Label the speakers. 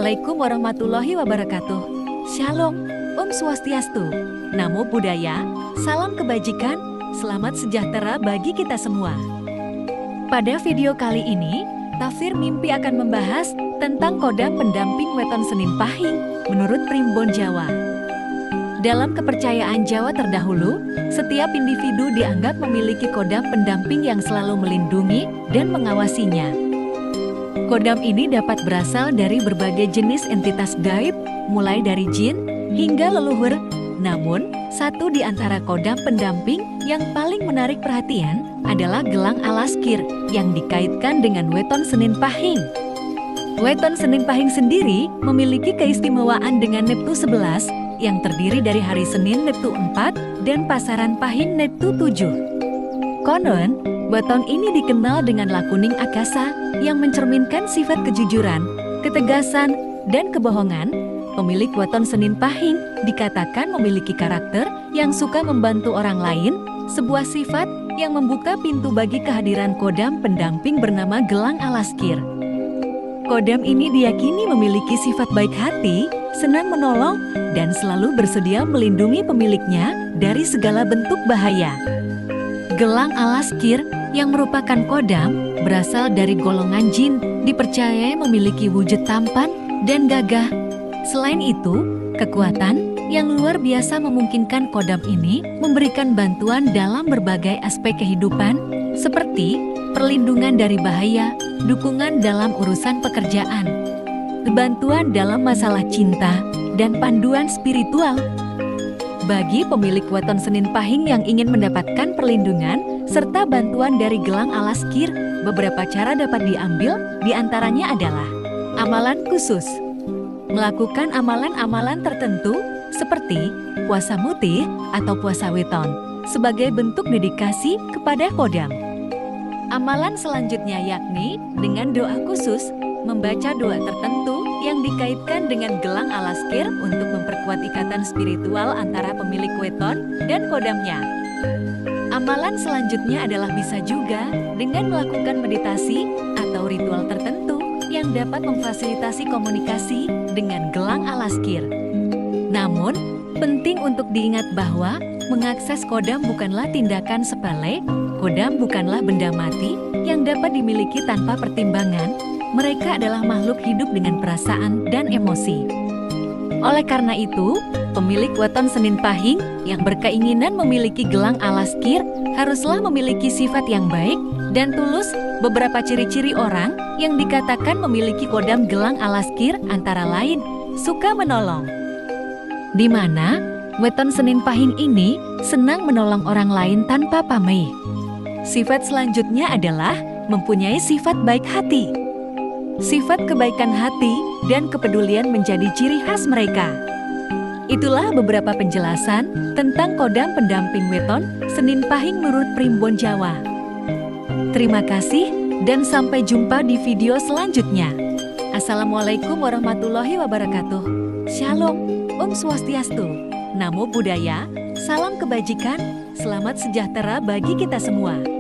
Speaker 1: Assalamualaikum warahmatullahi wabarakatuh. Shalom, Om Swastiastu, Namo Buddhaya, salam kebajikan, selamat sejahtera bagi kita semua. Pada video kali ini, Tafsir Mimpi akan membahas tentang kodam pendamping weton Senin Pahing menurut Primbon Jawa. Dalam kepercayaan Jawa terdahulu, setiap individu dianggap memiliki kodam pendamping yang selalu melindungi dan mengawasinya. Kodam ini dapat berasal dari berbagai jenis entitas gaib, mulai dari jin hingga leluhur. Namun, satu di antara kodam pendamping yang paling menarik perhatian adalah gelang alaskir yang dikaitkan dengan weton Senin Pahing. Weton Senin Pahing sendiri memiliki keistimewaan dengan Neptu 11 yang terdiri dari hari Senin Neptu 4 dan pasaran Pahing Neptu 7. Konon, weton ini dikenal dengan lakuning akasa yang mencerminkan sifat kejujuran, ketegasan, dan kebohongan. Pemilik weton Senin Pahing dikatakan memiliki karakter yang suka membantu orang lain, sebuah sifat yang membuka pintu bagi kehadiran kodam pendamping bernama gelang alaskir. Kodam ini diyakini memiliki sifat baik hati, senang menolong, dan selalu bersedia melindungi pemiliknya dari segala bentuk bahaya. Gelang alaskir yang merupakan kodam berasal dari golongan jin, dipercayai memiliki wujud tampan dan gagah. Selain itu, kekuatan yang luar biasa memungkinkan kodam ini memberikan bantuan dalam berbagai aspek kehidupan, seperti perlindungan dari bahaya, dukungan dalam urusan pekerjaan, bantuan dalam masalah cinta, dan panduan spiritual. Bagi pemilik weton Senin Pahing yang ingin mendapatkan perlindungan serta bantuan dari gelang alaskir, beberapa cara dapat diambil, diantaranya adalah amalan khusus. Melakukan amalan-amalan tertentu seperti puasa mutih atau puasa weton sebagai bentuk dedikasi kepada kodam. Amalan selanjutnya yakni dengan doa khusus, membaca doa tertentu yang dikaitkan dengan gelang alaskir untuk memperkuat ikatan spiritual antara pemilik weton dan kodamnya. Amalan selanjutnya adalah bisa juga dengan melakukan meditasi atau ritual tertentu yang dapat memfasilitasi komunikasi dengan gelang alaskir. Namun, penting untuk diingat bahwa mengakses kodam bukanlah tindakan sepele. Kodam bukanlah benda mati yang dapat dimiliki tanpa pertimbangan. Mereka adalah makhluk hidup dengan perasaan dan emosi. Oleh karena itu, pemilik weton Senin Pahing yang berkeinginan memiliki gelang alaskir haruslah memiliki sifat yang baik dan tulus. Beberapa ciri-ciri orang yang dikatakan memiliki kodam gelang alaskir antara lain suka menolong, di mana weton Senin Pahing ini senang menolong orang lain tanpa pamrih. Sifat selanjutnya adalah mempunyai sifat baik hati. Sifat kebaikan hati dan kepedulian menjadi ciri khas mereka. Itulah beberapa penjelasan tentang kodam pendamping weton Senin Pahing menurut Primbon Jawa. Terima kasih dan sampai jumpa di video selanjutnya. Assalamualaikum warahmatullahi wabarakatuh. Shalom, Om Swastiastu, Namo Buddhaya, salam kebajikan, selamat sejahtera bagi kita semua.